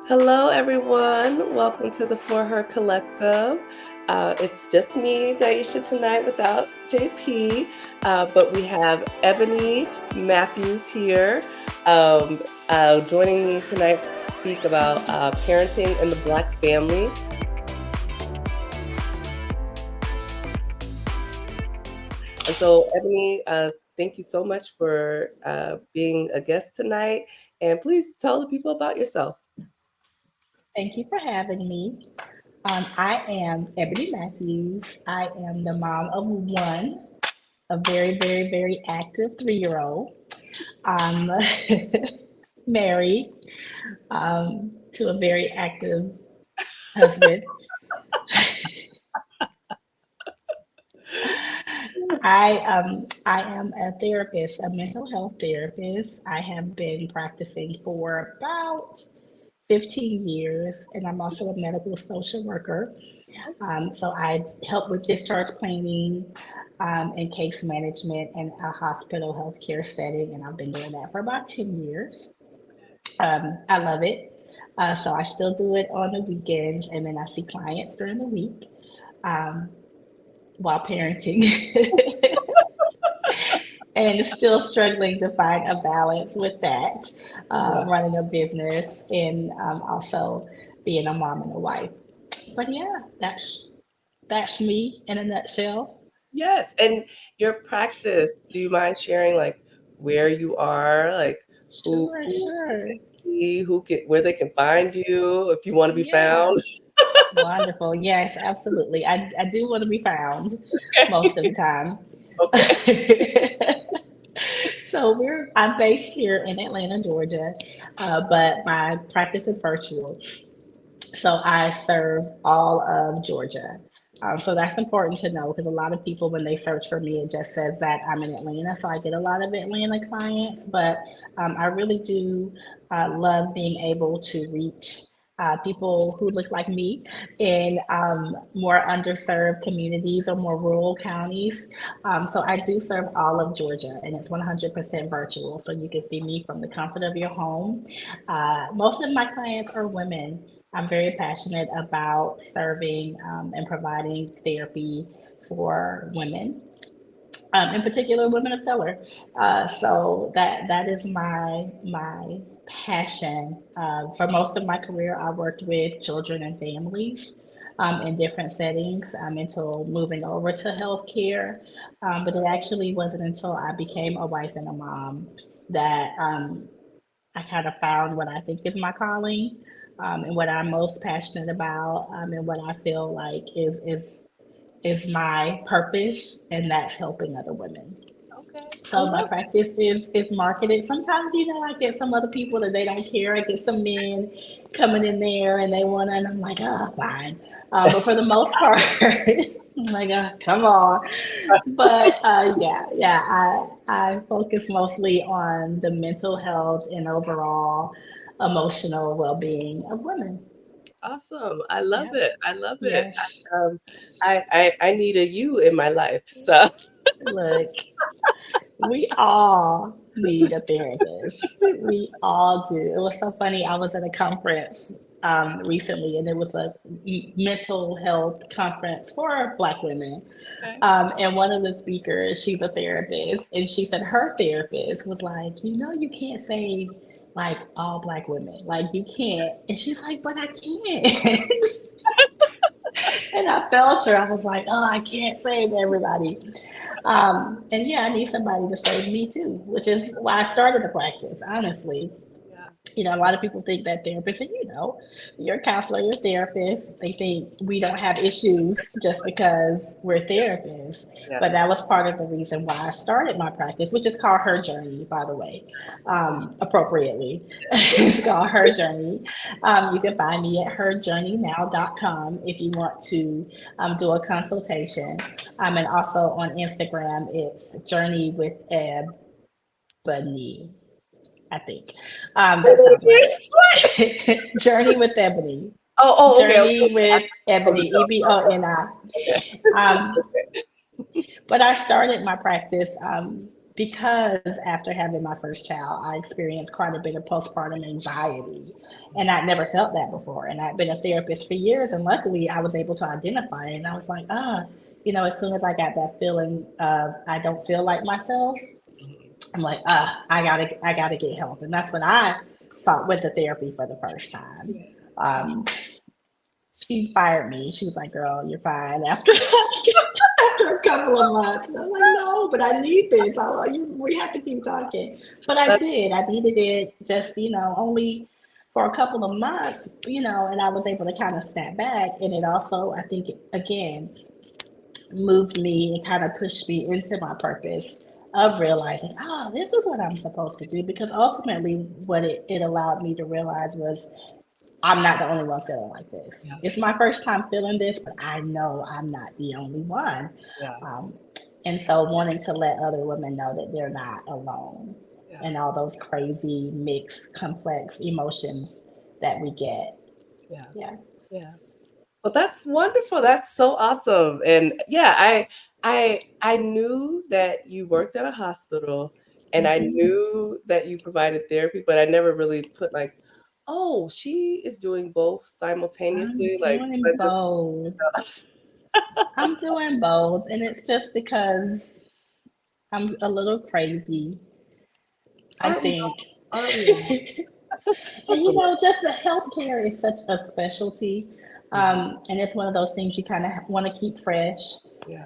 Hello, everyone. Welcome to the For Her Collective. It's just me, Daisha, tonight without JP, but we have Ebony Matthews here joining me tonight to speak about parenting in the Black family. And so, Ebony, thank you so much for being a guest tonight. And please tell the people about yourself. Thank you for having me. I am Ebony Matthews. I am the mom of one, a very, very, very active 3-year-old. I'm married to a very active husband. I am a therapist, a mental health therapist. I have been practicing for about 15 years, and I'm also a medical social worker. So I help with discharge planning and case management in a hospital healthcare setting, and I've been doing that for about 10 years. I love it. So I still do it on the weekends, and then I see clients during the week um, while parenting. And still struggling to find a balance with that, Yeah. running a business and also being a mom and a wife. But yeah, that's me in a nutshell. Yes, and your practice, do you mind sharing like where you are, like Sure, who sure. who can where they can find you if you want to be Yeah. found? Wonderful. Yes, absolutely. I do want to be found most of the time. Okay. So I'm based here in Atlanta, Georgia, but my practice is virtual. So I serve all of Georgia. So that's important to know because a lot of people, when they search for me, it just says that I'm in Atlanta. So I get a lot of Atlanta clients, but I really do love being able to reach people who look like me in more underserved communities or more rural counties. So I do serve all of Georgia, and it's 100% virtual. So you can see me from the comfort of your home. Most of my clients are women. I'm very passionate about serving and providing therapy for women, in particular women of color. So that is my passion. For most of my career, I worked with children and families. In different settings until moving over to healthcare. But it actually wasn't until I became a wife and a mom that I kind of found what I think is my calling, and what I'm most passionate about, and what I feel like is my purpose, and that's helping other women. Okay. I So my love practice is marketed. Sometimes, I get some other people that they don't care. I get some men coming in there and they want to, and I'm like, oh, fine. But for the most part, I'm like, oh, come on. But yeah, I focus mostly on the mental health and overall emotional well-being of women. awesome. I love Yeah. it. I love it. Yes. I need a you in my life. So Look, we all need a therapist. We all do. It was so funny. I was at a conference recently, and it was a mental health conference for Black women. okay. And one of the speakers, she's a therapist, and she said her therapist was like, you can't say like all Black women, like you can't. And she's like, but I can. And I felt her. I was like, oh, I can't save everybody. And yeah, I need somebody to save me too, which is why I started the practice, honestly. Yeah. A lot of people think that therapists, and you're a counselor, you're a therapist. They think we don't have issues just because we're therapists. Yeah. But that was part of the reason why I started my practice, which is called Her Journey, by the way, appropriately. It's called Her Journey. You can find me at herjourneynow.com if you want to do a consultation. And also on Instagram, it's Journey with Ebony. I think. Say That that sounds again. right. Journey with Ebony. Okay, okay. Journey with I was Ebony, Eboni. okay. Um, but I started my practice because after having my first child, I experienced quite a bit of postpartum anxiety. And I'd never felt that before. And I'd been a therapist for years. And luckily, I was able to identify it. And I was like, as soon as I got that feeling of I don't feel like myself, Mhm. I'm like, I gotta get help. And that's when I went to therapy for the first time. Yeah. Um, she fired me. She was like, "Girl, you're fine." After after a couple of months, and I'm like, "No, but I need this. We have to keep talking." But I That's did. I needed it just only for a couple of months, and I was able to kind of snap back. And it also, I think, again, moved me and kind of pushed me into my purpose of realizing, oh, this is what I'm supposed to do. Because ultimately, what it allowed me to realize was I'm not the only one feeling like this. yeah, It's my first time feeling this, but I know I'm not the only one. yeah, Um, and so wanting to let other women know that they're not alone yeah, and all those crazy, mixed, complex emotions that we get. yeah, Yeah. yeah. Well, that's wonderful. That's so awesome. And yeah, I knew that you worked at a hospital and I Hmm. knew that you provided therapy, but I never really put like, oh, she is doing both I'm simultaneously. Like, 'cause doing both. I'm doing both. And it's just because I'm a little crazy, I Aren't we think. all? Aren't we all? And Just a little. just the healthcare is such a specialty. Mhm. And it's one of those things you kind of want to keep fresh. Yeah,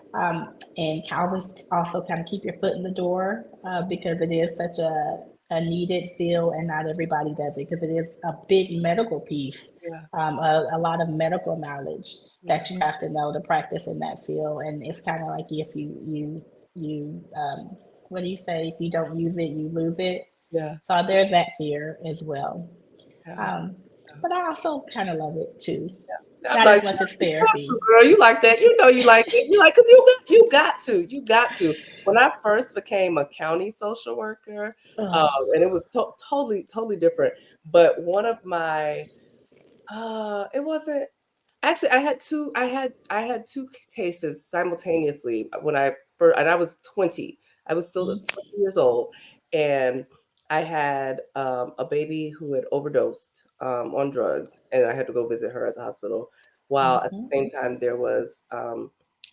And always also kind of keep your foot in the door because it is such a needed field and not everybody does it because it is a big medical piece, yeah, a lot of medical knowledge yeah, that you have to know to practice in that field. And it's kind of like if you what do you say? If you don't use it, you lose it. yeah, So there's that fear as well. yeah. Um, but I also kind of love it too. I'm Not as like, much as you got to, therapy. girl. You like that. You know you like it. You like, because you got to. You got to. When I first became a county social worker, Ugh. and it was totally different. But one of my, it wasn't actually. I had two cases simultaneously when I first, and I was 20. I was still Mm, 20 years old, and I had a baby who had overdosed on drugs, and I had to go visit her at the hospital. While at mhm, the same time, there was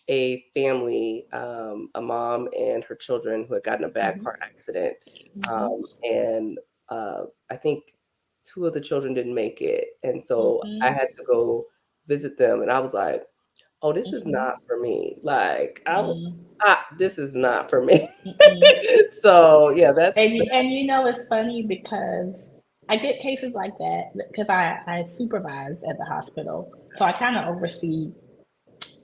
a family, a mom and her children who had gotten a bad mhm, car accident, mhm, and I think two of the children didn't make it, and so I mhm, had to go visit them, and I was like, "Oh, this is mhm, not for me." Like, mm, this is not for me. mm-mm. So yeah, that's And it's funny because I get cases like that because I supervise at the hospital, so I kind of oversee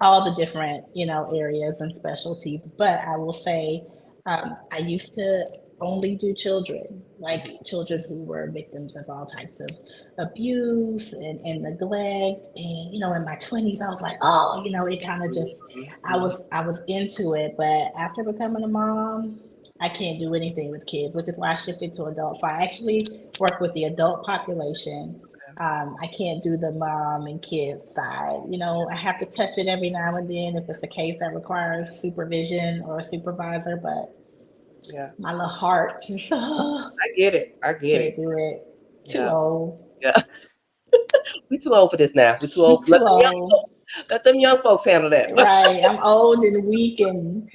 all the different areas and specialties. But I will say I used to only do children, like children who were victims of all types of abuse and neglect. And in my 20s I was like, oh, it kind of just mhm, i mhm, was i was into it. But after becoming a mom, I can't do anything with kids, which is why I shifted to adults. So I actually work with the adult population. I can't do the mom and kids side. I have to touch it every now and then if it's a case that requires supervision or a supervisor, but yeah, my little heart just I get it. I get can't it. do it. Too Yeah, old. yeah. We too old for this now. We too old. Too old. Let them young folks handle that. Right. I'm old and weak and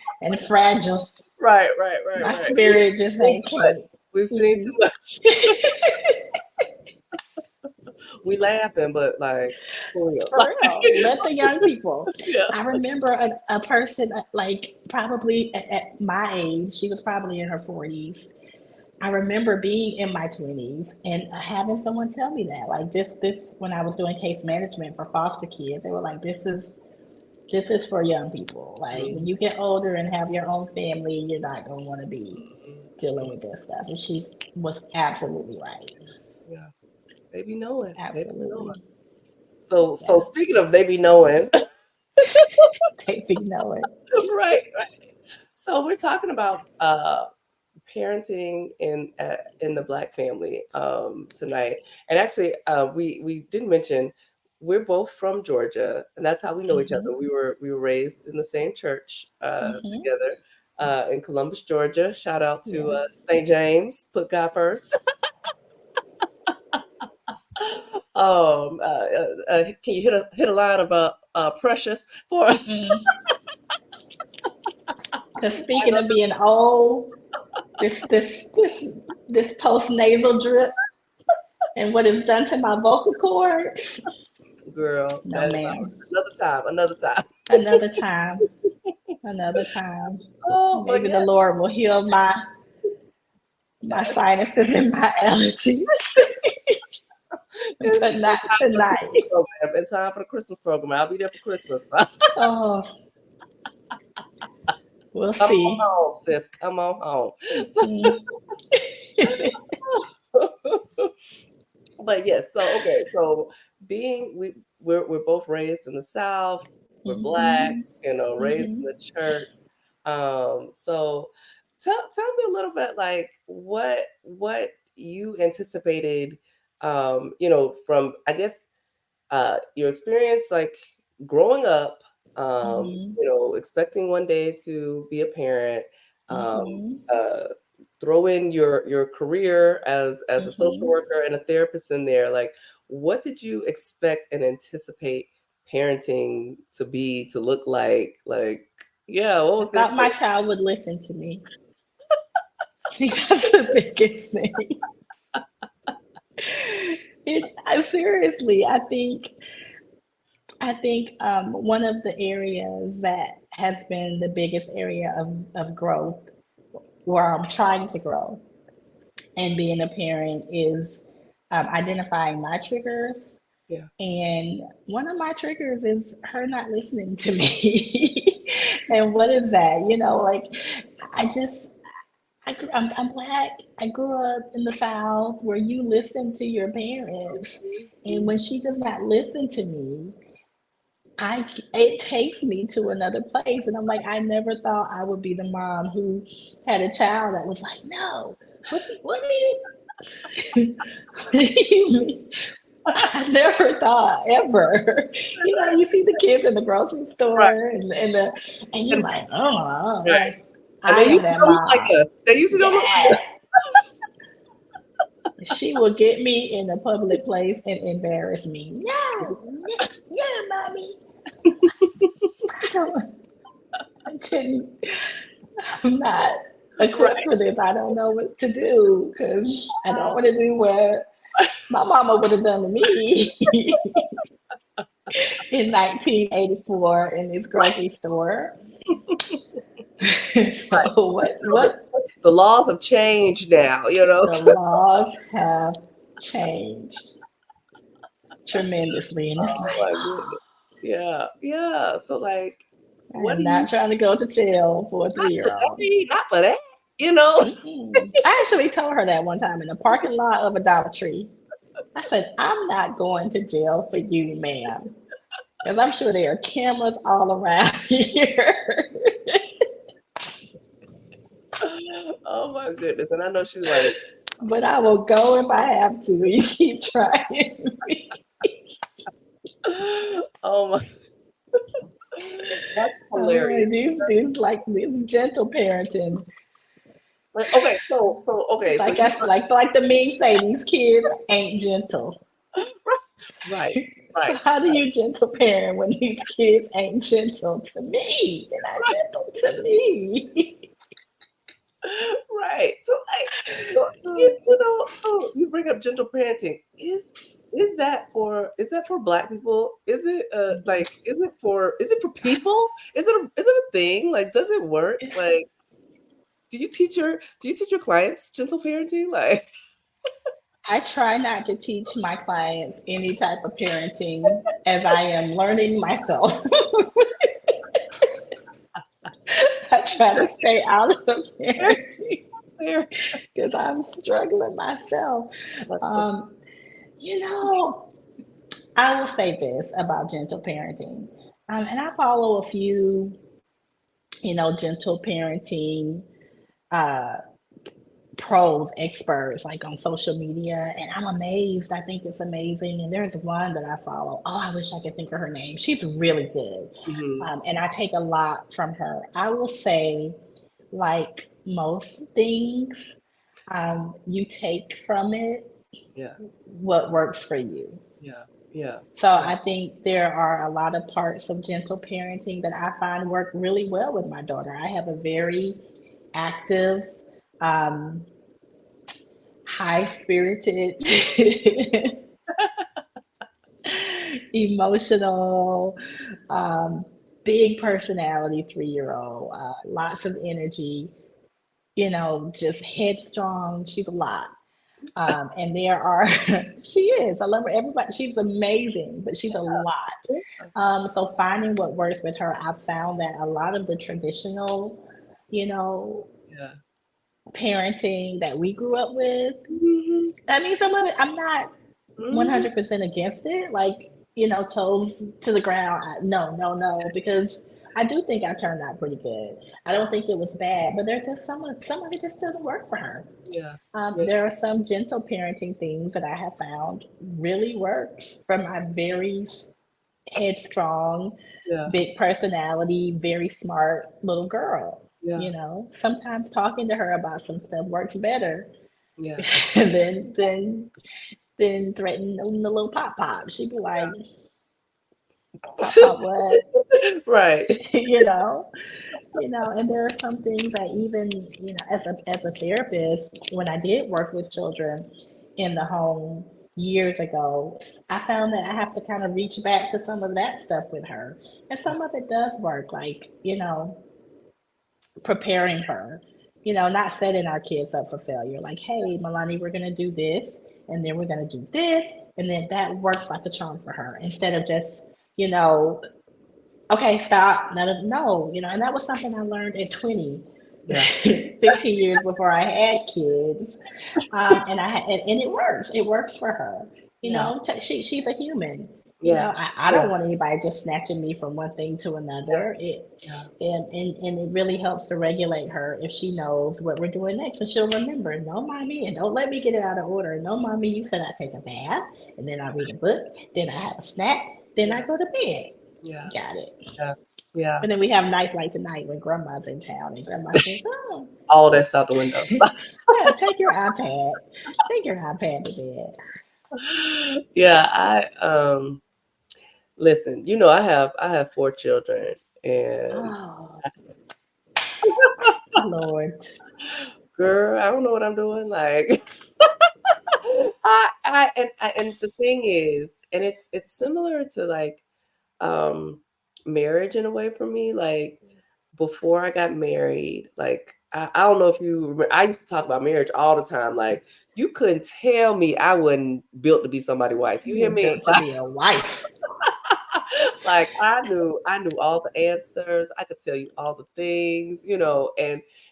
fragile. Right, right, right, My right. We've spirit just seen ain't too much. can't. We've seen too Mm-mm. much. We laughing, but like for real. For real. Let the young people. Yeah. I remember a person like probably at my age, she was probably in her 40s. I remember being in my 20s and having someone tell me that, like this when I was doing case management for foster kids, they were like, this is for young people. Like when Mhm, you get older and have your own family, you're not gonna want to be mhm, dealing mhm. with this stuff. And she was absolutely right. Yeah. They be knowing. They be knowing. Absolutely. So Yeah. speaking of they be knowing, They do know it. right, right. So we're talking about parenting in the Black family tonight. And actually, we didn't mention we're both from Georgia, and that's how we know each other. Hmm. We were raised in the same church Hmm. together. in Columbus, Georgia. Shout out to Yes. St. James. Put God first. Can you hit a line about Precious for? Mm-mm. Because speaking of being old, this post nasal drip and what it's done to my vocal cords. Girl, No, that is ma'am. another time. Another time. Another time. Another time. Oh, but Maybe the yeah, Lord will heal my sinuses and my allergies, but in not time for the tonight. Christmas program. In time for the Christmas program. I'll be there for Christmas. Oh, we'll Come on see. home, sis. Come on home. Mm. But yes, so okay, so being we're both raised in the South, we're Black, Mhm. raised in Mhm. the church. So tell me a little bit like what you anticipated, from I guess your experience like growing up, Mhm. expecting one day to be a parent, um, Mhm. uh, throw in your career as a social Mhm. worker and a therapist in there. Like, what did you expect and anticipate parenting to look like? Like, yeah, what I was the thought my expectation? child would listen to me. That's the biggest thing. Seriously, I think one of the areas that has been the biggest area of growth, where I'm trying to grow and being a parent, is identifying my triggers. Yeah, And one of my triggers is her not listening to me. And what is that? Like I just, I'm Black. I grew up in the South where you listen to your parents. And when she does not listen to me, it takes me to another place. And I'm like, I never thought I would be the mom who had a child that was like, no, what do what do you mean? I never thought ever. You see the kids in the grocery right. store and you're And, like, oh, right. And I they am usually that don't look like mom. us. They usually don't look like us. Yes. She will get me in a public place and embarrass me. No, no, no, mommy. I don't, I didn't, I'm not Right. equipped for this. I don't know what to do because I don't want to do what my mama would have done to me in 1984 in this Right. grocery store. Right. What The laws have changed now. the laws have changed tremendously, and it's Oh like, my goodness. Yeah, yeah. So like, I what am do you not trying to go to jail for a not 3-year old. today, not for that, you know? Mm-mm. I actually told her that one time in the parking lot of a Dollar Tree. I said, I'm not going to jail for you, ma'am, because I'm sure there are cameras all around here. Oh my goodness. And I know she's like, But I will go if I have to. You keep trying me. oh my, that's Oh, hilarious. these gentle parenting. Like, okay, It's so like you that's like the meme say, these kids ain't gentle. right, So right. how do you gentle parent when these kids ain't gentle to me? They're not gentle to me. Right. So you bring up gentle parenting. Is that for Black people? Is it is it for people? Is it a thing? Like, does it work? Like, do you teach your clients gentle parenting? Like, I try not to teach my clients any type of parenting as I am learning myself. I try to stay out of the fair, parenting fair. because I'm struggling myself. That's so Um, you know, I will say this about gentle parenting. And I follow a few, gentle parenting uh, pros, experts, like on social media, and I'm amazed. I think it's amazing. And there's one that I follow. Oh, I wish I could think of her name. She's really good. mhm. And I take a lot from her. I will say like most things, you take from it Yeah. what works for you. Yeah. Yeah. So Yeah. I think there are a lot of parts of gentle parenting that I find work really well with my daughter. I have a very active, um, high spirited, emotional, um, big personality 3-year old, lots of energy, just headstrong. She's a lot. And there are, she is, I love her. Everybody, she's amazing, but she's a lot. So finding what works with her, I've found that a lot of the traditional, you know, Yeah. parenting that we grew up with, Mhm. I mean, some of it, I'm not Mhm. 100% against it. Like, toes to the ground. No, no, no, because I do think I turned out pretty good. I don't think it was bad, but there's just some of it just doesn't work for her. Yeah. Yeah. There are some gentle parenting things that I have found really works for my very headstrong, Yeah. big personality, very smart little girl. Yeah. Sometimes talking to her about some stuff works better Yeah. than threatening the little pop pop. She'd be like, pop pop what? Right. you know, and there are some things that even, as a therapist, when I did work with children in the home years ago, I found that I have to kind of reach back to some of that stuff with her. And Yeah. some of it does work, like, preparing her, not setting our kids up for failure. Like, hey, Milani, we're going to do this, and then we're going to do this. And then that works like a charm for her instead of just, you know, okay, stop. No, and that was something I learned at 20, Yeah. 15 years before I had kids. And it works. It works for her. Yeah. She's a human. Yeah. I Yeah. don't want anybody just snatching me from one thing to Yeah. another. It Yeah. and it really helps to regulate her if she knows what we're doing next. And she'll remember, no, mommy, and don't let me get it out of order. No, mommy, you said I take a bath, and then I read a book, then I have a snack, then I Yeah. go to bed. Yeah. Got it. Yeah. Yeah. And then we have nights like tonight when grandma's in town and grandma says, oh, All that's out the window. yeah, take your iPad. Take your iPad to bed. Yeah. Listen, I have 4 children, and Oh, Lord. girl, I don't know what I'm doing. Like, and the thing is, and it's similar to like um marriage in a way for me. Like before I got married, like I don't know if you remember, I used to talk about marriage all the time. Like you couldn't tell me I wasn't built to be somebody's wife. You You hear were me? built to be a wife. Like I knew all the answers. I could tell you all the things,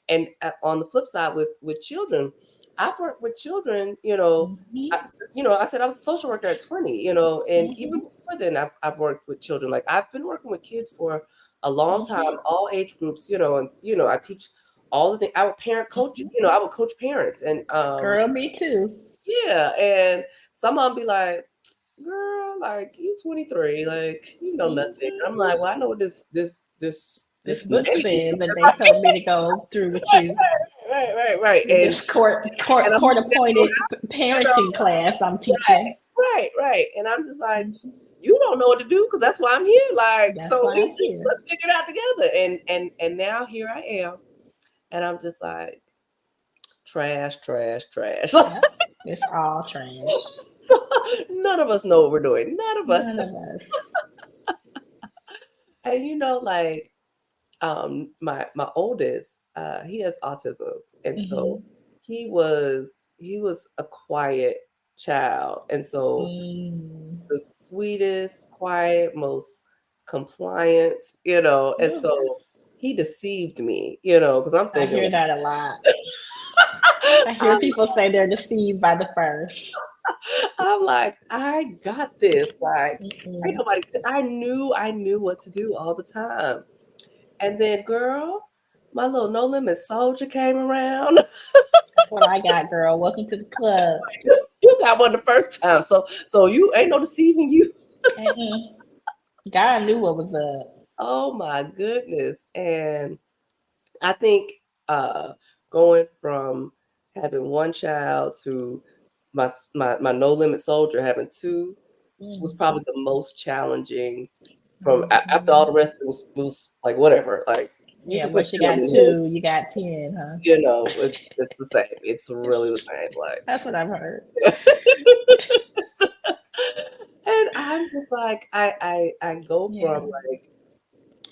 and on the flip side with children, I've worked with children, Hmm. I said I was a social worker at 20, and even Hmm. before then I've worked with children. Like I've been working with kids for a long time, Hmm. all age groups, and I teach all the things. I would parent coach, Hmm. I would coach parents, and Girl, me too. yeah, and some of them be like, girl, like you 23, like you know nothing. I'm Hmm. like, well, I know what this This book baby says is. that they told me to go through with you. Right. This And I'm court looking at you, appointed you know, parenting class I'm right, teaching. right. And I'm just like, Mhm. you don't know what to do because that's why I'm here. Like, That's so why I'm here. let's figure it out together. And now here I am, and I'm just like, trash. Yep. It's all trash. So none of us know what we're doing. None of us. None of us. And like my oldest, he has autism, and so Hmm. he was a quiet child, and so Mm. the sweetest, quiet, most compliant, and Ooh, so he deceived me, because I'm I thinking hear like, that a lot. I hear I'm, people say they're deceived by the first. I'm like, I got this, like, ain't Mm-mm. nobody. I knew what to do all the time, and then, girl, my little no limit soldier came around. That's what I got, girl. Welcome to the club. You got one the first time, so you ain't no deceiving you. Mm-mm. God knew what was up. Oh my goodness. And I think uh, going from having one child to my no limit soldier having two was Mm, probably the most challenging. From after all mhm. the rest, it was like whatever. Like you Yeah, can put once you two on got your head, two, you got 10, huh? it's the same. It's really the same. That's what I've heard. Like, and I'm just like I go from Yeah, like,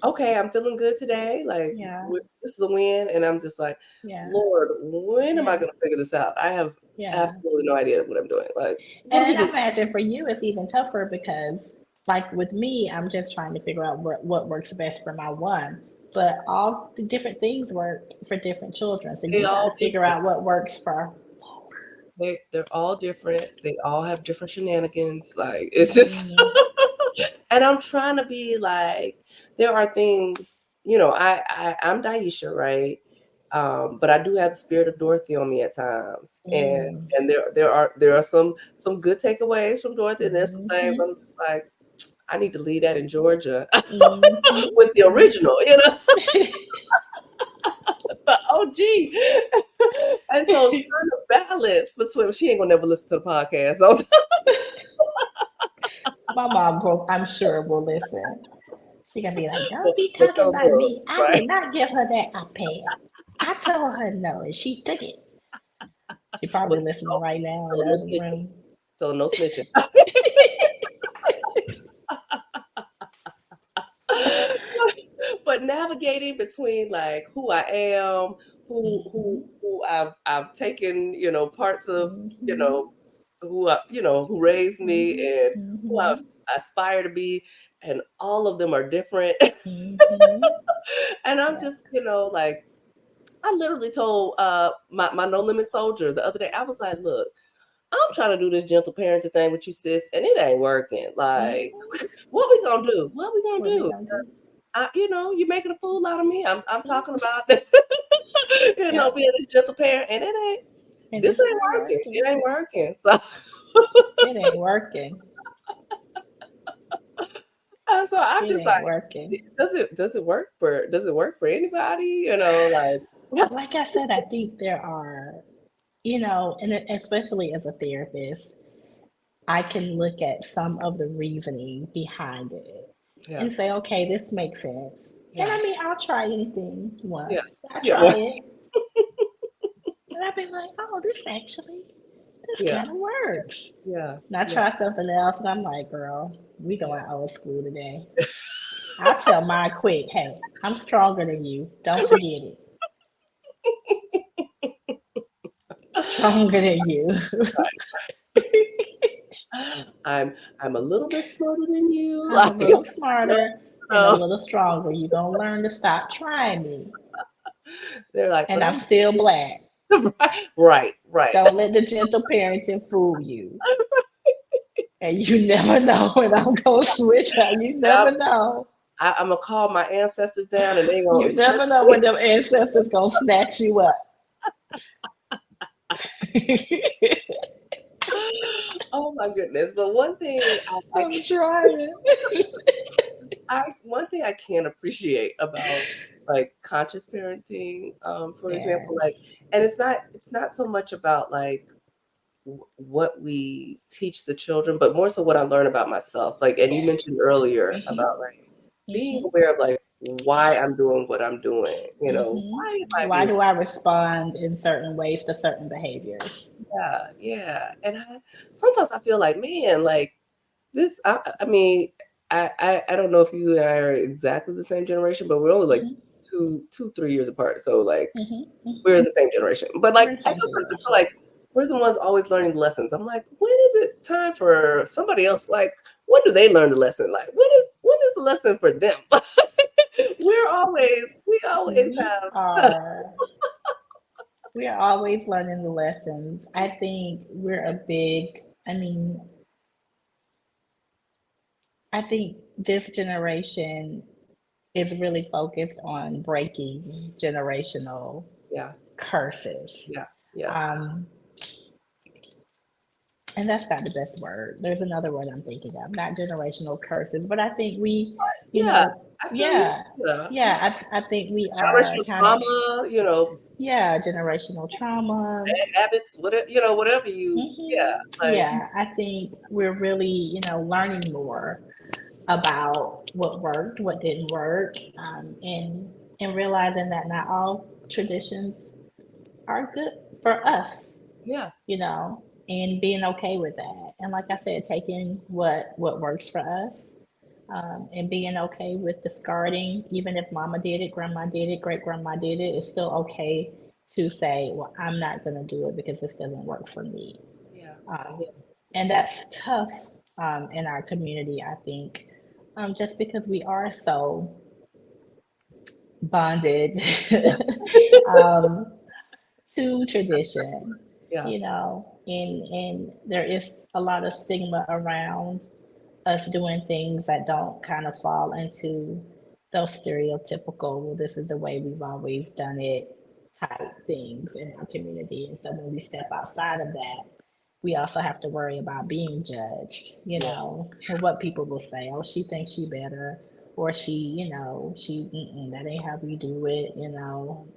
okay, I'm feeling good today. Like yeah, this is a win, and I'm just like, yeah, Lord, when am I yeah, going to figure this out? I have yeah. absolutely no idea what I'm doing. Like, what are we And I doing? imagine for you, it's even tougher because, like with me, I'm just trying to figure out what works best for my one. But all the different things work for different children. So They you got to all figure different. out what works for. They're all different. They all have different shenanigans. Like it's just, Mm, and I'm trying to be like, there are things, I'm Daisha, right? But I do have the spirit of Dorothy on me at times, and mm, there are some good takeaways from Dorothy, and there's some things mhm, I'm just like, I need to leave that in Georgia mhm, with the mhm. original, the OG. And so trying to balance between, she ain't gonna never listen to the podcast. So My mom, I'm sure, will listen. She gonna be like, "Don't be but talking tell them, about me. I right? did not give her that iPad. I told her no, and she took it." She But probably listening right now in tell the them no other snitching. room. Tell them no snitching. But navigating between like who I am, Mhm, who I've taken, parts of, you mhm, know, who raised me mhm, and who I mhm, aspire to be, and all of them are different. mhm. And I'm Yeah. just, like I literally told my no limit soldier the other day, I was like, look, I'm trying to do this gentle parenting thing with you, sis, and it ain't working. Like, Mhm. what we gonna do? What we gonna What we do? gonna do? You're making a fool out of me. I'm talking Mhm. about, Yeah, being this gentle parent, and and this this ain't ain't working. working. It ain't working. So, It ain't working. so I'm It just ain't like, working. does it work for anybody? Like, Like I said, I think there are, and especially as a therapist, I can look at some of the reasoning behind it yeah, and say, okay, this makes sense. And yeah, I mean, I'll try anything yeah, once. I yeah, try well, it, and I've been like, oh, this yeah, kind of works. yeah, And I yeah. try something else, and I'm like, girl, we going old school today. I'll tell mine quick, hey, I'm stronger than you. Don't forget it. Stronger than you. I'm a little bit smarter than you. I'm a Like, little smarter and a know, little stronger. You're going to learn to stop trying me. they're like, but And I'm I'm still black. right, right. Don't let the gentle parenting fool you. And you never know when I'm going to switch up. You And never know. I'm gonna call my ancestors down, and they You gonna never know when them ancestors going to snatch you up. oh my goodness. But one thing I'm trying. one thing I can appreciate about like conscious parenting, for example, like, Yes. and it's not so much about like what we teach the children, but more so what I learn about myself. Like, and you Yes. mentioned earlier Mm-hmm. about like being Mm-hmm. aware of like why I'm doing what I'm doing. Why am I Why being do I respond in certain ways to certain behaviors? yeah, yeah. And sometimes I feel like, man, like this. I mean, I don't know if you and I are exactly the same generation, but we're only like Mm-hmm. 3 years apart. So like Mm-hmm. we're in the same generation. But We're like in the I same sometimes feel generation. like we're the ones always learning the lessons. I'm like, when is it time for somebody else? Like, when do they learn the lesson? Like, when is the lesson for them? We always We have. are we are always learning the lessons. I think we're a big, I mean, I think this generation is really focused on breaking generational Yeah, curses. yeah, yeah, Um, and that's not the best word. There's another word I'm thinking of, not generational curses, but I think we, you Yeah, know, I feel you. yeah, Yeah, yeah. yeah, I think we are Generational kind of, trauma, you know, yeah, generational trauma. bad habits, whatever, you know, whatever you, yeah, like, Yeah, I think we're really, learning more about what worked, what didn't work, and realizing that not all traditions are good for us, yeah, and being okay with that. And like I said, taking what works for us, and being okay with discarding, even if mama did it, grandma did it, great grandma did it, it's still okay to say, well, I'm not going to do it because this doesn't work for me. yeah, Um, yeah, and that's tough, in our community, I think, just because we are so bonded um, to tradition, yeah, and there is a lot of stigma around us doing things that don't kind of fall into those stereotypical, well, this is the way we've always done it type things in our community. And so when we step outside of that, we also have to worry about being judged, yeah, and what people will say. Oh, she thinks she better, or that ain't how we do it.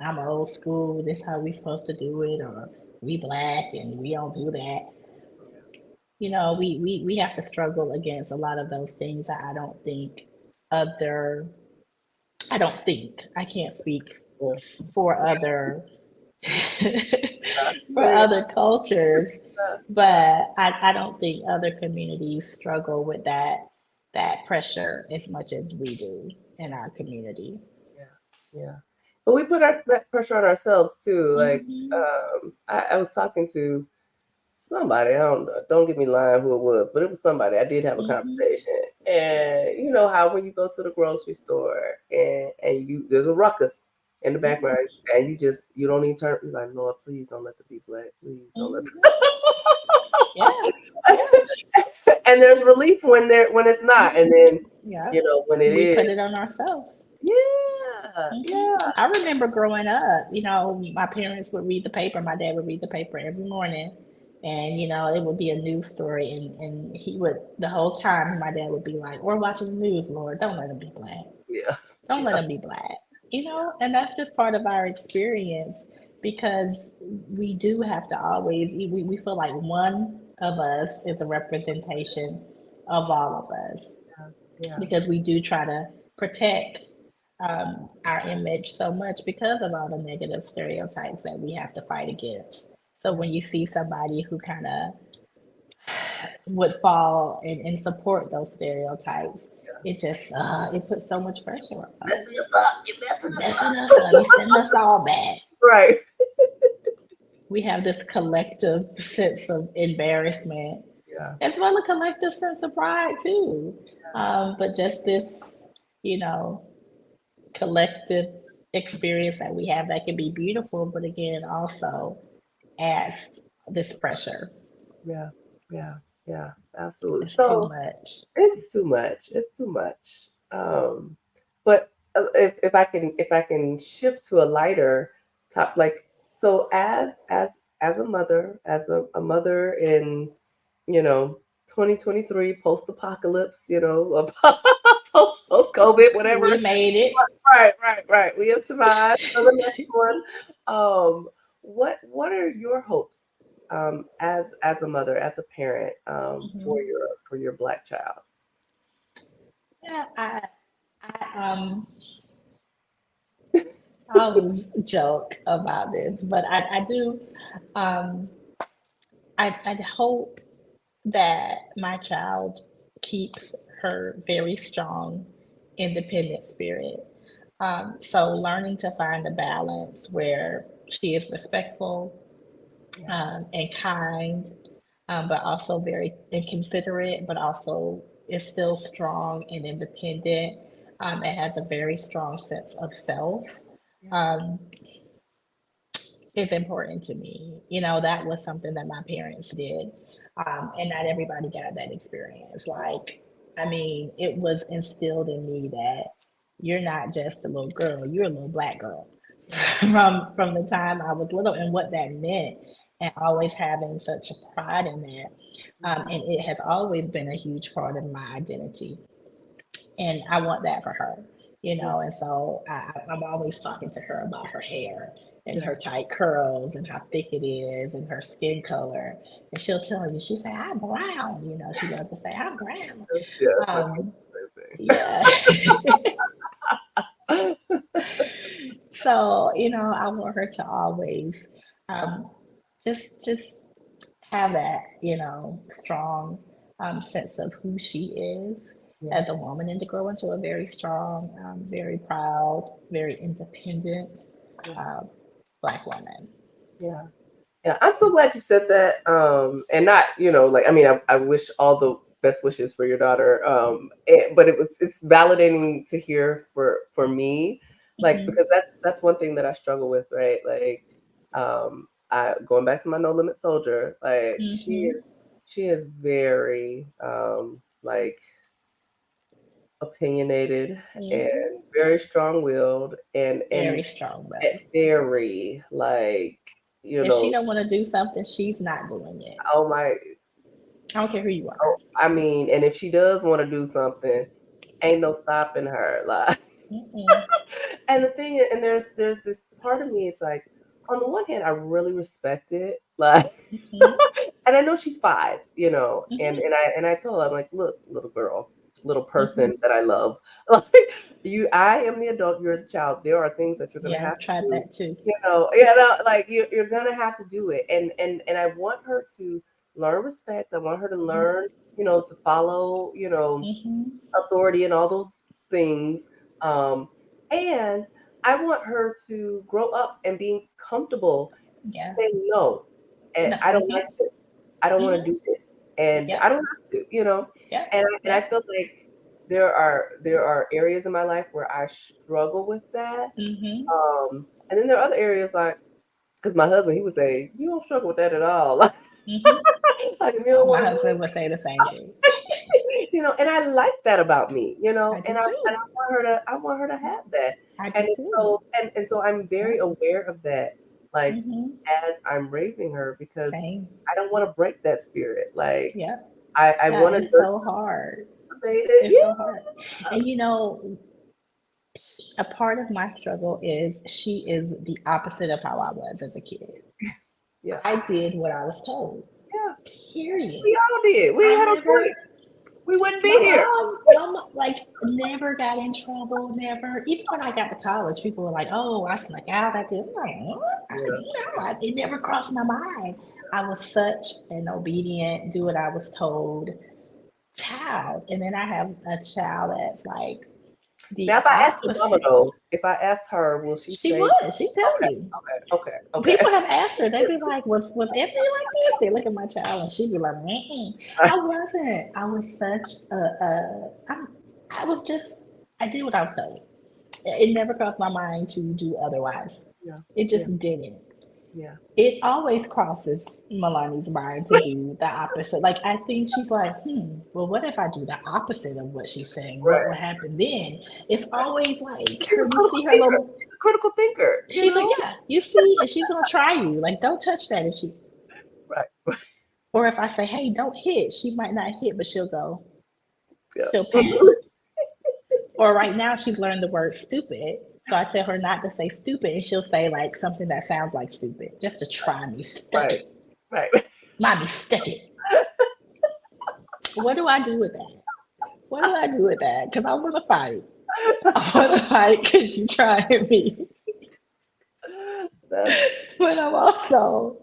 I'm old school. This how we supposed to do it, or we black and we don't do that. We have to struggle against a lot of those things that other, I don't think, I can't speak yeah. for other I for feel you. other cultures, Yeah, yeah, but I don't think other communities struggle with that pressure as much as we do in our community. yeah, yeah. But we put that pressure on ourselves too. Like, Hmm. I was talking to somebody, I don't get me lying who it was, but it was somebody. I did have a Hmm. conversation. And you know how when you go to the grocery store and you there's a ruckus in the Hmm. background and you don't even turn, you're like, Lord, please don't let the be black. Please don't let Hmm. Yeah, yeah. and there's relief when it's not. And Hmm. then, Yeah, when it we is, put it on ourselves. yeah, yeah, I remember growing up, my parents would read the paper. My dad would read the paper every morning. And, it would be a news story. And he would, the whole time, my dad would be like, we're watching the news, Lord. Don't let them be black. yeah, Don't let yeah, them be black. And that's just part of our experience because we do have to always, we feel like one of us is a representation of all of us yeah. because we do try to protect, our image so much because of all the negative stereotypes that we have to fight against. So Yeah. when you see somebody who kind of would fall and support those stereotypes, it puts so much pressure on us. Messing us up. You're messing us Messing up. us up, you setting us all back. Right. We have this collective sense of embarrassment Yeah. as well a collective sense of pride too. But just this, you know, collective experience that we have that can be beautiful, but again, also adds this pressure. Yeah. Yeah. Yeah. Absolutely. It's too So much. it's too much. It's too much. But if I can shift to a lighter top, like, so as a mother, as a mother in, you know 2023 post apocalypse, post COVID, We whatever. made it. Right, right, right. We have survived. So the next one. What are your hopes, as a mother, as a parent, Mhm. for your black child? Yeah, I always joke about this, but I do. Um, I hope that my child keeps her very strong, independent spirit. So learning to find a balance where she is respectful, Yeah, and kind, but also very inconsiderate, but also is still strong and independent. It has a very strong sense of self. yeah, Um, is important to me. That was something that my parents did. And not everybody got that experience. Like, I mean, it was instilled in me that you're not just a little girl, you're a little black girl from the time I was little and what that meant. and always having such a pride in that. And it has always been a huge part of my identity. And I want that for her, Yeah. and so I'm always talking to her about her hair and Yeah. her tight curls and how thick it is and her skin color. And she'll tell you, she say, I'm brown, she loves to say, I'm brown. Yes, my kids Um, do the yeah. same thing. So, I want her to always um, just have that, strong sense of who she is Yeah. as a woman and to grow into a very strong, very proud, very independent Yeah. uh, Black woman. Yeah. Yeah. I'm so glad you said that. And not, like, I mean, I wish all the best wishes for your daughter. But it's validating to hear for me, like, Hmm. because that's one thing that I struggle with, right? Like, I going back to my No Limit Soldier, like Hmm. she is very like opinionated and Hmm. very strong-willed and Very strong and will. very like, you If she know, don't want to do something, she's not doing it. oh my, I don't care who you oh, are. I mean, and if she does want to do something, ain't no stopping her. Like, Mm-mm. and the thing is, and there's this part of me, it's like, on the one hand, I really respect it, like, Hmm. and I know she's 5, and Hmm. I told her, I'm like, look, little girl, little Hmm. person that I love, like, I am the adult, you're the child. There are things that you're gonna Yeah, have I've to tried do, that too. like you're gonna have to do it, and I want her to learn respect. I want her to learn, to follow, Hmm. authority and all those things. Um, and I want her to grow up and being comfortable Yeah. saying no. And No. I don't like Hmm. this. I don't want to Hmm. do this. And I Yep. don't have to, Yep. And I Yep. feel like there are areas in my life where I struggle with that. Hmm. And then there are other areas like, because my husband, he would say, you don't struggle with that at all. Hmm. Like if you don't My want to do husband would say the same thing. and I like that about me, I and do I too. want her to have that. I And do it's too. so and so I'm very Yep. aware of that, like, Hmm. as I'm raising her, because Same. I don't want to break that spirit. Like, Yep. I want to It's nurture so hard. it. It's so Yeah. hard. And a part of my struggle is she is the opposite of how I was as a kid. Yeah. I did what I was told. Yeah. Period. We all did. We I had a never choice. We wouldn't be My here. mom, like never got in trouble, never. Even when I got to college, people were like, "Oh, I snuck out." I did. I'm like, what? Yeah. It never crossed my mind. I was such an obedient, do what I was told child, and then I have a child that's like the Now, if I asked your mama opposite. though, if I asked her, will she She say, would. She'd tell okay, you. okay, okay, okay? People have asked her. They'd be like, "Was Anthony like this?" They look at my child, and she'd be like, mm "I wasn't. I was such I was just. I did what I was told. It never crossed my mind to do otherwise. Yeah. It Yeah. just didn't. Yeah. It always crosses Milani's mind to do the opposite. Like I think she's like, well, what if I do the opposite of what she's saying? What will Right. happen then? It's always like She's her. a You critical see her thinker. little. She's a critical thinker, She's like, yeah. You see, and she's gonna try you. Like, don't touch that. And she, Right. or if I say, hey, don't hit, she might not hit, but she'll go. Yeah. She'll pound. Or right now, she's learned the word stupid. So I tell her not to say stupid, and she'll say like something that sounds like stupid, just to try me. Stuck Right. it, Right. mommy, stuck it. What do I do with that? What do I do with that? Because I want to fight. I want to fight because you trying me. That's But I'm also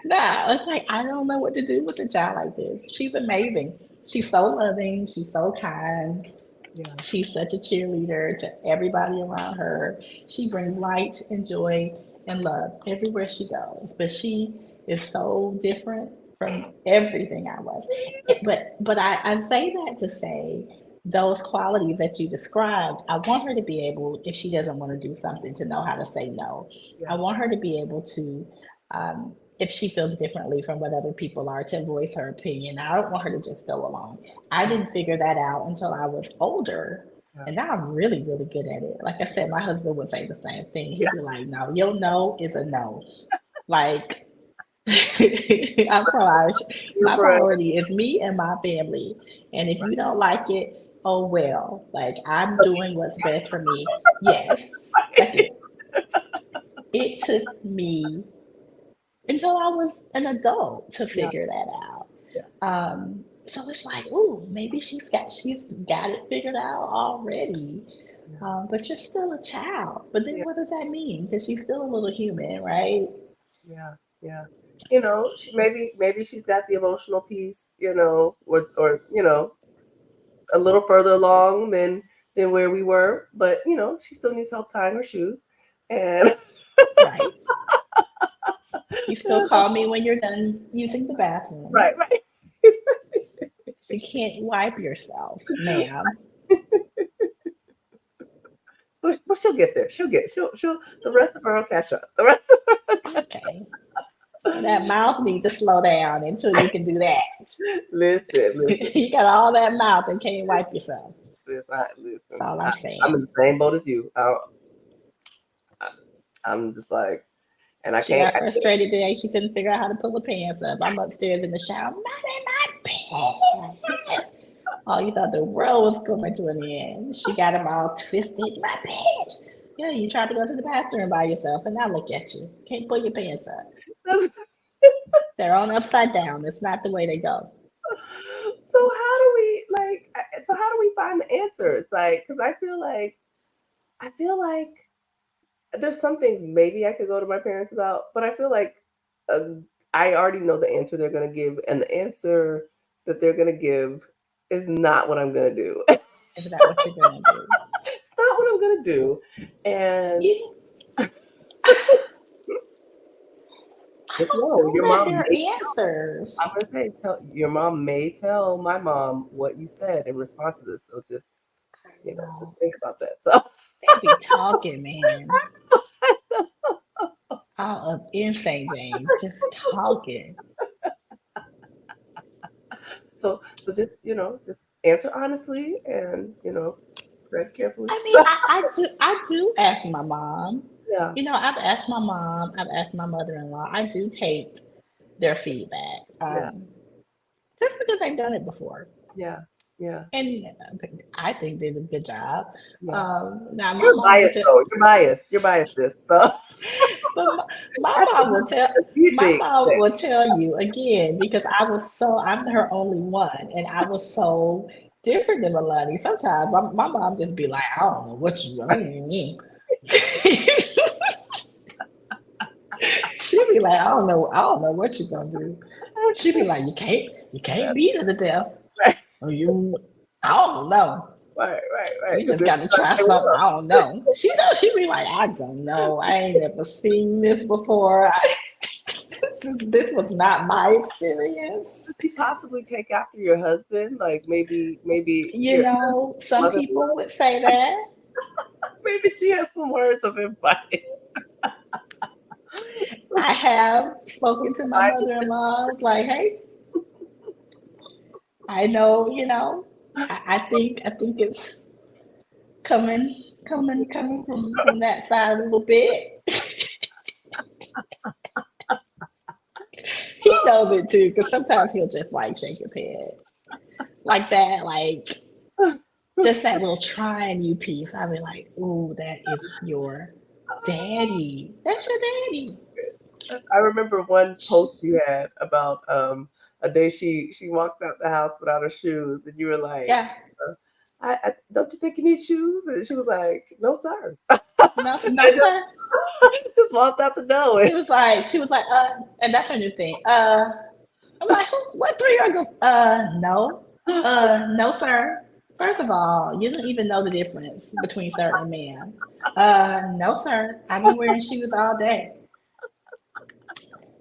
nah. It's like I don't know what to do with a child like this. She's amazing. She's so loving. She's so kind. yeah. She's such a cheerleader to everybody around her. She brings light and joy and love everywhere she goes. But she is so different from everything I was. But I say that to say those qualities that you described, I want her to be able, if she doesn't want to do something, to know how to say no. I Yeah. want her to be able to, if she feels differently from what other people are, to voice her opinion. I don't want her to just go along. I Yeah. didn't figure that out until I was older. Yeah. And now I'm really, really good at it. Like I said, my husband would say the same thing. He'd Yeah. be like, no, your no is a no. Like, I'm so Irish. You're My right. priority is me and my family. And if you don't like it, oh well. Like I'm doing what's best for me. Yes. That's it. It took me until I was an adult to Yeah, figure that out. yeah, So it's like, ooh, maybe she's got it figured out already. yeah, But you're still a child. But then yeah, what does that mean? Because she's still a little human, right? yeah, yeah. Maybe she's got the emotional piece, or a little further along than where we were, but she still needs help tying her shoes. And Right. You still call me when you're done using the bathroom. right, right. You can't wipe yourself, ma'am. But she'll get there. She'll the rest of her will catch up. The rest of her Okay. That mouth needs to slow down until you can do that. listen, You got all that mouth and can't wipe yourself. listen. That's all I'm I'm in saying. the same boat as you. I, I'm just like, and I She can't. got frustrated today. She couldn't figure out how to pull her pants up. I'm upstairs in the shower. Mommy, my pants. Oh, you thought the world was coming to an end. She got them all twisted. My pants. Yeah, you tried to go to the bathroom by yourself, and now look at you. Can't pull your pants up. They're on upside down. It's not the way they go. So how do we So how do we find the answers? Like, because I feel like there's some things maybe I could go to my parents about, but I feel like uh, I already know the answer they're gonna give, and the answer that they're gonna give is not what I'm gonna do. Is that what you're gonna do? It's not what I'm gonna do, and You, I just don't know know your that mom they're may. I'm answers. gonna say, tell your mom may tell my mom what you said in response to this. So just No, just think about that. So they be talking, man. All up in St. James, just talking. so just answer honestly and tread carefully. I mean, So I do ask my mom. yeah, I've asked my mom, I've asked my mother-in-law. I do take their feedback, yeah, just because I've done it before, yeah, yeah, and I think they did a good job. yeah. Now my You're mom will biased tell, though. You're biased. You're biased. This so but my that's mom will tell. because you My think mom that will tell you again because I'm her only one, and I was so different than Milani. Sometimes my mom just be like, I don't know what you. She'd be like, I don't know what you're gonna do. She'd be like, you can't beat her to death. right, Or I don't know. right. You Because just this got is to like try they something. will. I don't know. She be like, I don't know. I ain't never seen this before. This was not my experience. Does he possibly take after your husband? Like maybe You your know, some people mother-in-law. would say that. Maybe she has some words of advice. I have spoken to my Some mother-in-law. Like, hey, I know, I think it's coming from that side a little bit. He knows it too, because sometimes he'll just like shake his head like that, like just that little trying you piece. I'll be like, ooh, that is your daddy. That's your daddy. I remember one post you had about a day she walked out the house without her shoes, and you were like, Yeah. I don't you think you need shoes? And she was like, no, sir. No, no, And sir. just walked out the door. She was like, and that's her new thing. I'm like, what 3 years ago? No. No, sir. First of all, you don't even know the difference between sir and ma'am. No, sir. I've been wearing shoes all day.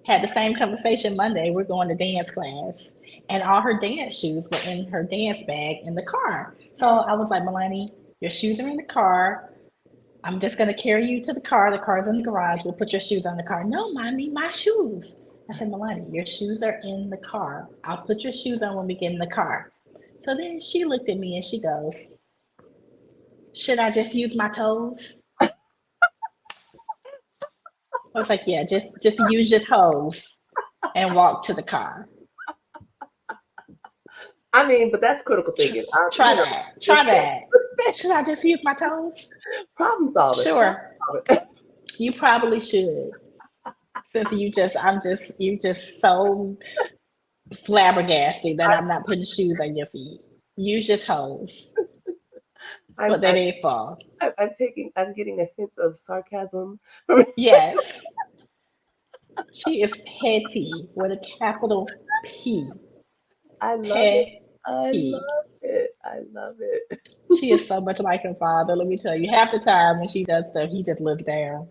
Had the same conversation Monday. We're going to dance class, and all her dance shoes were in her dance bag in the car. So I was like, Melanie, your shoes are in the car. I'm just gonna carry you to the car. The car's in the garage. We'll put your shoes on the car. No, mommy, my shoes. I said, Melanie, your shoes are in the car. I'll put your shoes on when we get in the car. So then she looked at me and she goes, should I just use my toes? I was like, yeah, just use your toes. and walk to the car. I mean, but that's critical thinking. Try that. Try that. Should I Respect. just use my toes? Problem solving. Sure. Solving. You probably should. Since you just so flabbergasted that I'm not putting shoes on your feet. Use your toes. I'm, What they I'm, there for. I'm getting a hint of sarcasm. Yes. She is petty with a capital P. I love it. I Petty. love it. I love it. She is so much like her father. Let me tell you, half the time when she does stuff, he just looks down.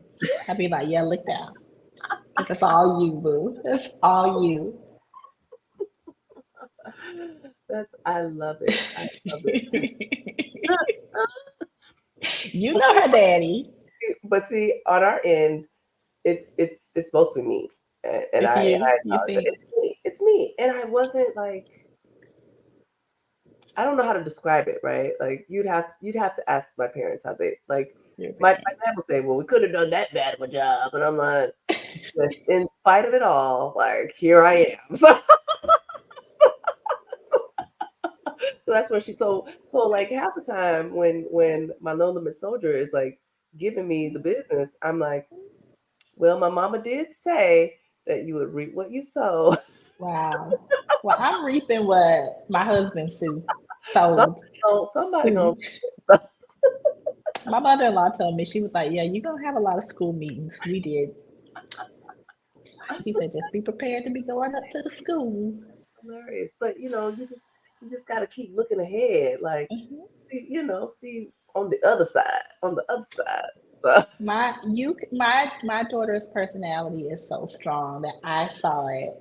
I'd be like, yeah, look down. Because it's all you, boo. It's all you. I love it. I love it. You know her daddy. But see, on our end, it's mostly me, and It's I you. You acknowledge it. think It's me, and I wasn't like I don't know how to describe it, right? Like you'd have to ask my parents how they like. your My parents. dad will say, "Well, we could have done that bad of a job," and I'm like, "Yes, in spite of it all, like here I am." So that's what she told. So like half the time when my low limit soldier is like giving me the business, I'm like, well, my mama did say that you would reap what you sow. Wow. Well, I'm reaping what my husband Somebody sowed. somebody gonna Who my mother-in-law told me, she was like, yeah, you're gonna have a lot of school meetings. We did. She said, just be prepared to be going up to the school. hilarious. But you just gotta keep looking ahead. Like Mhm. see on the other side. On the other side. So My daughter's personality is so strong that I saw it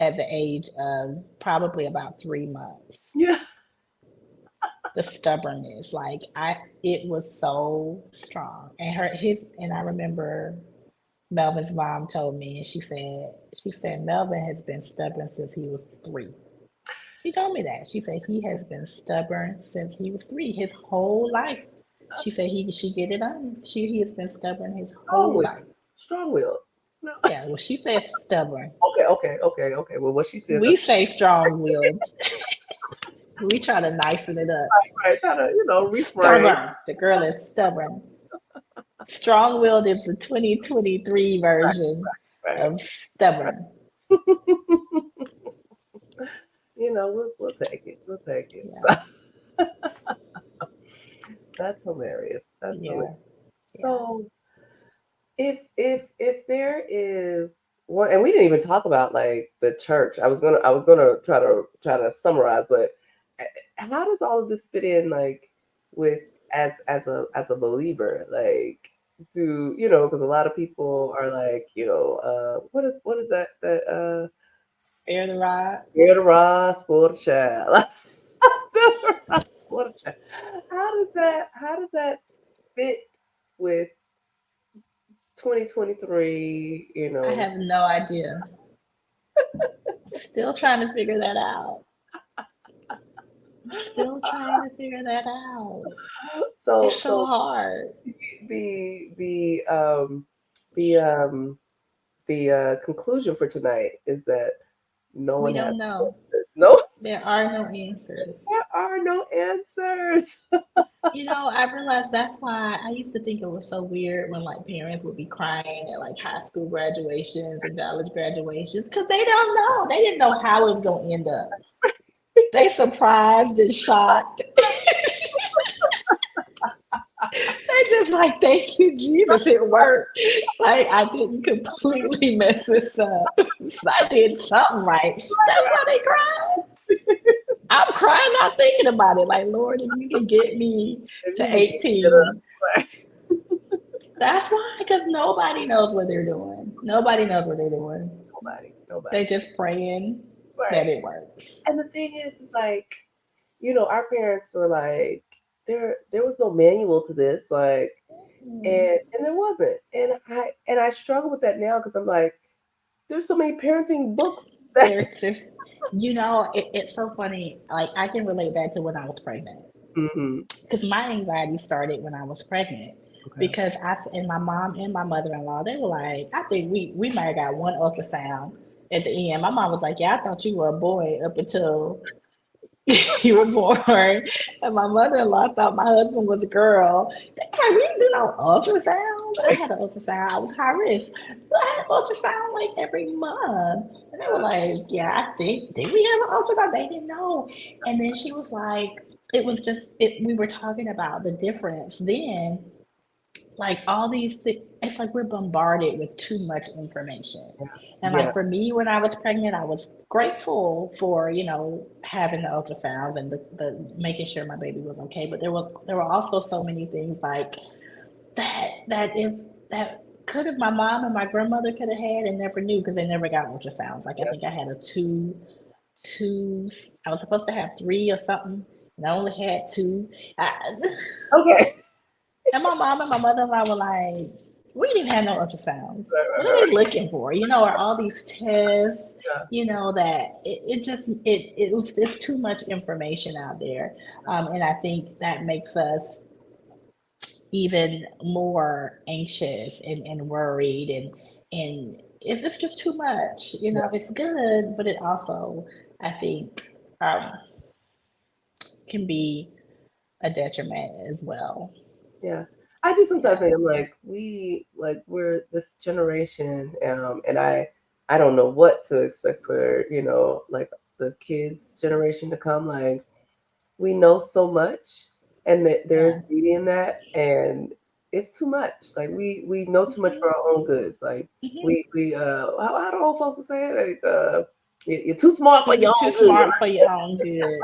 at the age of probably about 3 months. yeah. The stubbornness, like it was so strong. And I remember Melvin's mom told me, and she said Melvin has been stubborn since he was 3. She told me that. She said he has been stubborn since he was 3, his whole life. She said she did it on. He has been stubborn his Strong whole will. life. Strong will. No. Yeah, well, she said stubborn. Okay. Well, what she says, We that's say strong willed. We try to nicen it up. right. Try to, reframe. Stubborn. The girl is stubborn. Strong willed is the 2023 version Right. of stubborn. We'll take it. We'll take it. Yeah, So, that's hilarious. That's hilarious. yeah, yeah. So, if there is one, and we didn't even talk about like the church. I was gonna try to summarize, but uh, how does all of this fit in, like with as a believer, like do because a lot of people are like what is that Air the rod. Scared to rise for the child. For the child. How does that fit with 2023? I have no idea. Still trying to figure that out. Still trying to figure that out. So It's so hard. the the um the um the conclusion for tonight is that no We one don't has know. answers. No, There are no answers. there are no answers. I realized that's why I used to think it was so weird when like parents would be crying at like high school graduations and college graduations because they don't know. They didn't know how it was gonna end up. They surprised and shocked. They just like, thank you, Jesus, it worked. Like I didn't completely mess this up. So I did something right. That's why they cried. I'm crying not thinking about it. Like, Lord, if you can get me If to you can get 18. us, That's why, because nobody knows what they're doing. Nobody knows what they're doing. nobody, They just praying that right? it works. And the thing is like, our parents were like, there was no manual to this, like, Mm. and there wasn't, and I struggle with that now because I'm like, there's so many parenting books that. There's just, it's so funny. Like, I can relate that to when I was pregnant. Hmm. Because my anxiety started when I was pregnant. Okay. Because and my mom and my mother-in-law, they were like, I think we might have got one ultrasound at the end. My mom was like, "Yeah, I thought you were a boy up until you were born." And my mother-in-law thought my husband was a girl. Hey, we didn't do no ultrasound. I had an ultrasound. I was high risk. So I had an ultrasound like every month. And they were like, "Yeah, I think, did we have an ultrasound?" They didn't know. And then she was like, it was just, we were talking about the difference then, like all these things, it's like we're bombarded with too much information. And Yeah. like for me, when I was pregnant, I was grateful for, having the ultrasounds and the making sure my baby was okay. But there were also so many things like that could have my mom and my grandmother could have had and never knew because they never got ultrasounds. Like I Yeah. think I had a two, I was supposed to have three or something, and I only had two. I, Okay. and my mom and my mother-in-law were like, we didn't have no ultrasounds. Right, What right, are right, they looking for? Are all these tests, right. that it was just too much information out there. And I think that makes us even more anxious and worried and it's just too much. Yeah. It's good, but it also, I think, um, can be a detriment as well. Yeah. I do sometimes Yeah. think I'm like we're this generation, and I don't know what to expect for, like the kids generation to come. Like we know so much and that there is Yeah. beauty in that, and it's too much. Like we know too much for Hmm. our own goods. Like Hmm. we how do old folks say it? Like you're too smart for You're your too own good. smart for your own good.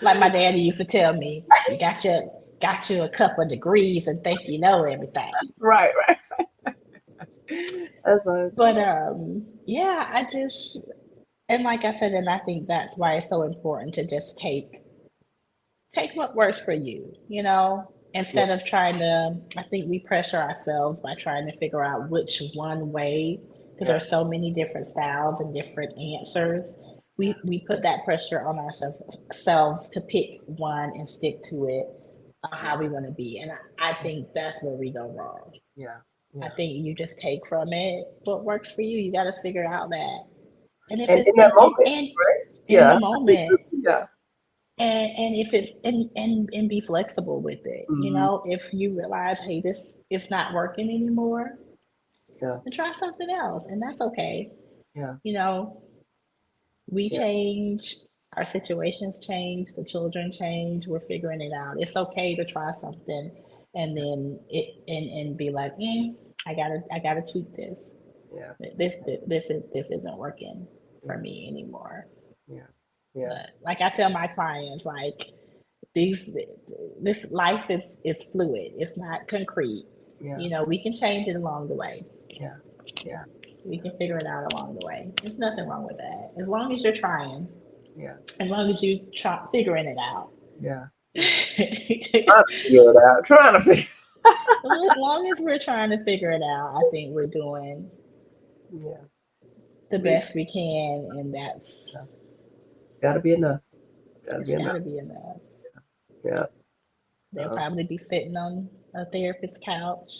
Like my daddy used to tell me, you got you a couple of degrees and think you know everything. Right, right. That's what I'm But saying. yeah, I just, and like I said, and I think that's why it's so important to just take what works for you, Yeah, instead of trying to, I think we pressure ourselves by trying to figure out which one way, because yeah, there's so many different styles and different answers. We put that pressure on ourselves selves to pick one and stick to it on how we want to be. And I think that's where we go wrong. yeah, I yeah. think you just take from it what works for you. You got to figure out that. And if And it, in that moment, and right? in the Yeah. moment, Yeah. and if it's and be flexible with it, Mhm. if you realize, hey, this is not working anymore, Yeah, then try something else, and that's okay. yeah, you know we yeah, change, our situations change, the children change, we're figuring it out. It's okay to try something and then and be like, I gotta tweak this. yeah, This isn't working for yeah, me anymore. yeah, yeah, But like I tell my clients, like, these this life is fluid. It's not concrete. yeah, We can change it along the way. yeah, yeah, We can figure it out along the way. There's nothing wrong with that. As long as you're trying, yeah, as long as you try figuring it out. yeah, yeah. As Trying to figure it out. Trying to figure. long as we're trying to figure it out, I think we're doing Yeah, the we. best we can, and Yeah. It's got to be enough. It's got to be it's got enough. to be enough. Yeah. They'll So probably be sitting on a therapist's couch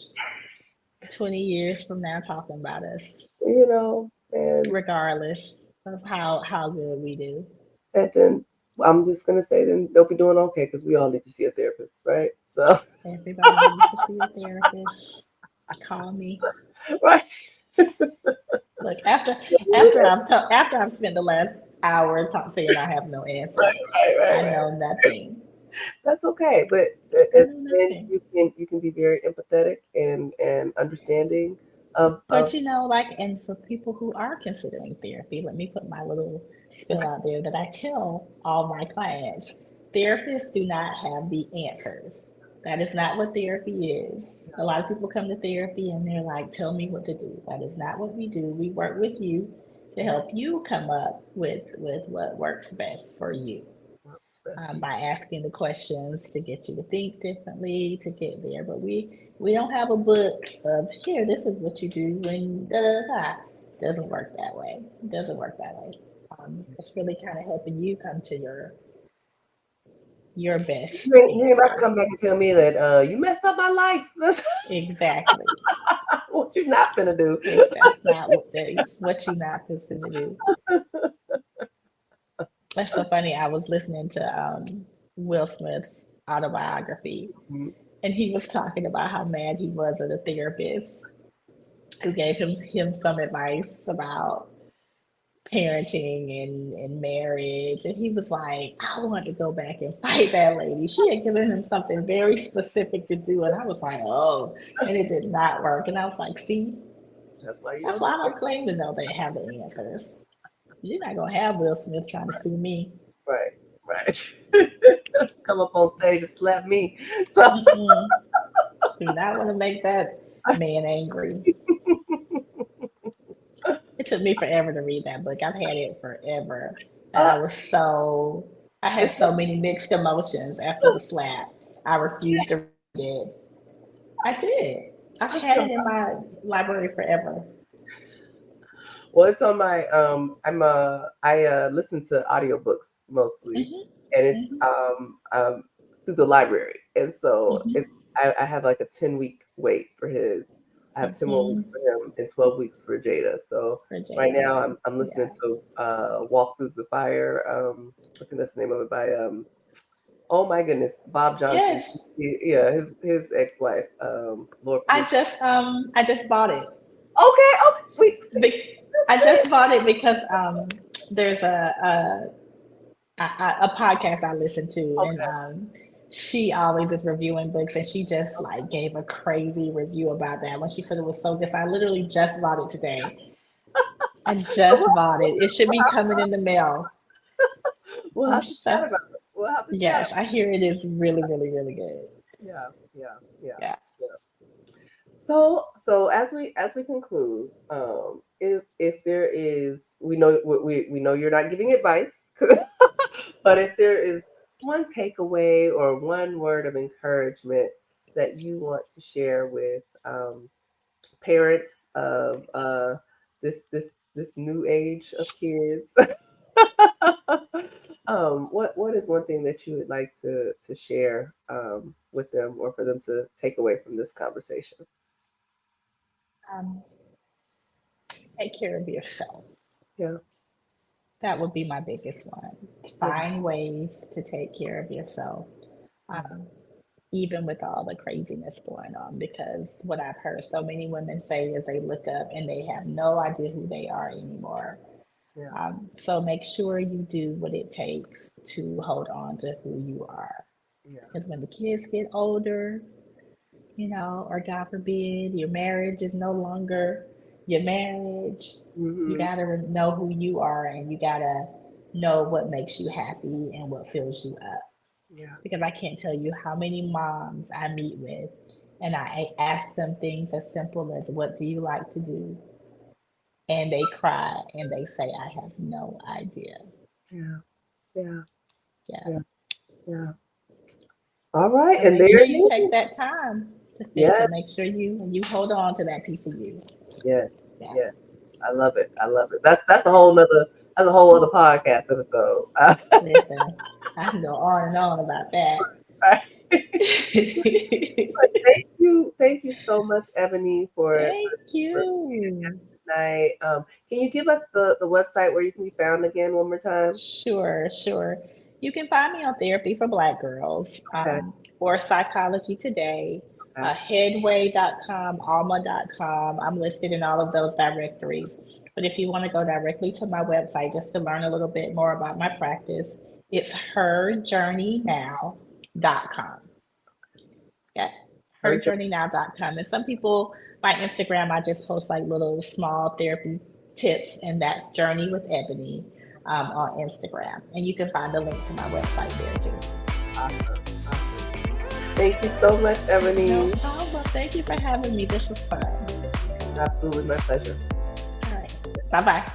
20 years from now talking about us, and regardless of how good we do. then I'm just gonna say then they'll be doing okay because we all need to see a therapist, right? So Everybody needs to see a therapist. Call me. right. Look, after I've spent the last hour saying I have no Right, answers, right, right, I right. know nothing. That's okay, but I then know nothing. you can be very empathetic and understanding of But like, and for people who are considering therapy, let me put my little spill out there that I tell all my clients: therapists do not have the answers. That is not what therapy is. A lot of people come to therapy and they're like, tell me what to do. That is not what we do. We work with you to yeah, help you come up with what works best for you, what's best for you. by asking the questions to get you to think differently to get there. But we don't have a book of, here, this is what you do when da da da. Doesn't work that way. It doesn't work that way. It's really kind of helping you come to your best You ain't about to answer. come back and tell me that you messed up my life. Exactly. What you not finna do? That's not what you not supposed to do. That's so funny. I was listening to Will Smith's autobiography, Mhm. and he was talking about how mad he was at a therapist who gave him some advice about parenting and marriage. And he was like, I want to go back and fight that lady. She had given him something very specific to do. And I was like, oh, and it did not work. And I was like, see, That's why you that's don't why do I don't claim to know they have the answers. You're not going to have Will Smith trying to sue me. right, right. Come up on stage and slap me. So Mm-mm. Do not want to make that man angry. It took me forever to read that book. I've had it forever. And uh, I had it's so many mixed emotions after the slap. I refused to read it. I did. I've had so it in my library forever. well, it's on my I listen to audiobooks mostly, Hmm. and it's Hmm. through the library, and so it's Hmm. I have like a 10-week wait for his. I have 10 more weeks Hmm. for him and 12 weeks for Jada. So For right Jada. now I'm listening Yeah. to Walk Through the Fire. I think that's the name of it by oh my goodness, Bob Johnson. Yes. Yeah, his ex-wife, Lord forgive. I just bought it. Okay, okay, wait, see, I that's just it. bought it because there's a podcast I listen to, and Okay. she always is reviewing books, and she just like gave a crazy review about that when she said it was so good. So I literally just bought it today. I just bought it. It should be coming in the mail. We'll I'm have to so chat about it. We'll have to chat. yes, I hear it is really, really, really good. Yeah, yeah, yeah, Yeah. yeah. So as we conclude, if there is, we know you're not giving advice, but if there is one takeaway or one word of encouragement that you want to share with parents of this new age of kids, what is one thing that you would like to share with them or for them to take away from this conversation? Um, Take care of yourself. Yeah, That would be my biggest one. yeah, Find ways to take care of yourself. yeah, Um, Even with all the craziness going on, because what I've heard so many women say is they look up and they have no idea who they are anymore. yeah, So make sure you do what it takes to hold on to who you are. yeah. Because when the kids get older, or God forbid, your marriage is no longer your marriage, you Hmm. got to know who you are, and you got to know what makes you happy and what fills you up. Yeah, Because I can't tell you how many moms I meet with, and I ask them things as simple as, what do you like to do? And they cry and they say, I have no idea. yeah, yeah, Yeah. yeah, yeah. All right, So and make there sure it you take is. that time to Yes, make sure you hold on to that piece of you. yes, Yeah. yes. I love it. I love it. That's a whole other podcast episode. Listen, I can go on and on about that. But thank you so much, Ebony, Thank for being a you. guest tonight. Can you give us the website where you can be found again one more time? Sure, sure. You can find me on Therapy for Black Girls, Okay, or Psychology Today, okay, Headway.com, Alma.com. I'm listed in all of those directories. But if you want to go directly to my website just to learn a little bit more about my practice, it's herjourneynow.com. Yeah, her journey. herjourneynow.com. And some people, my Instagram, I just post like little small therapy tips, and that's Journey with Ebony on Instagram. And you can find a link to my website there too. Awesome, awesome. Thank you so much, No Ebony. problem. Thank you for having me. This was fun. Absolutely my pleasure. All right. Bye bye.